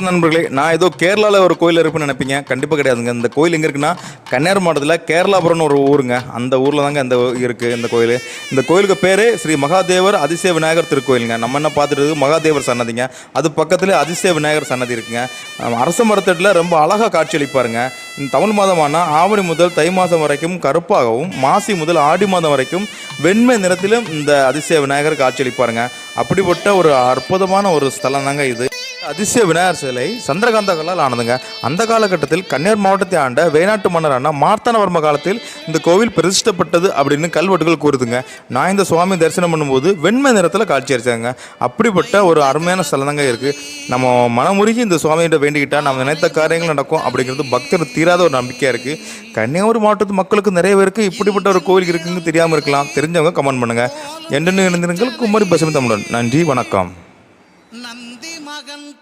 நண்பர்களே, நான் ஏதோ கேரளாவில் ஒரு கோயில் இருக்குன்னு நினைப்பீங்க. கண்டிப்பாக கிடையாதுங்க. இந்த கோயில் எங்கே இருக்குன்னா கன்னியாகுமரி மாவட்டத்தில் கேரளாபுரம்னு ஒரு ஊருங்க. அந்த ஊரில் தாங்க இந்த இருக்குது இந்த கோயில். இந்த கோயிலுக்கு பேர் ஸ்ரீ மகாதேவர் அதிசய விநாயகர் திருக்கோயிலுங்க. நம்ம என்ன பார்த்துட்டு மகாதேவர் சன்னதிங்க. அது பக்கத்தில் அதிசய விநாயகர் சன்னதி இருக்குங்க. அரச மரத்தட்டில் ரொம்ப அழகாக காட்சியளிப்பாருங்க. இந்த தமிழ் மாதமான ஆவணி முதல் தை மாதம் வரைக்கும் கருப்பாகவும், மாசி முதல் ஆடி மாதம் வரைக்கும் வெண்மை நிறத்திலும் இந்த அதிசய விநாயகர் காட்சியளிப்பாருங்க. அப்படிப்பட்ட ஒரு அற்புதமான ஒரு ஸ்தலம் தாங்க இது. அதிசய விநாயகர் சிலை சந்திரகாந்த கல்லால் ஆனதுங்க. அந்த காலகட்டத்தில் கன்னியாகுமரி மாவட்டத்தை ஆண்ட வேணாட்டு மன்னரான மார்த்தாண்டவர்ம காலத்தில் இந்த கோவில் பிரதிஷ்டப்பட்டது அப்படின்னு கல்வெட்டுகள் கூறுதுங்க. நான் இந்த சுவாமி தரிசனம் பண்ணும்போது வெண்மை நிறத்தில் காட்சி அளிச்சாங்க. அப்படிப்பட்ட ஒரு அருமையான ஸ்தலம் தாங்க இருக்குது. நம்ம மனமுருகி இந்த சுவாமிகிட்ட வேண்டிக்கிட்டால் நம்ம நினைத்த காரியங்கள் நடக்கும் அப்படிங்கிறது பக்தர் தீராத ஒரு நம்பிக்கையாக இருக்குது. கன்னியாகுமரி மாவட்டத்து மக்களுக்கு நிறைய பேருக்கு இப்படிப்பட்ட ஒரு கோவில் இருக்குன்னு தெரியாமல் இருக்கலாம். தெரிஞ்சவங்க கமெண்ட் பண்ணுங்கள். என்று இணைந்திருங்கள். குமரி பசுமை தமிழன். நன்றி, வணக்கம்.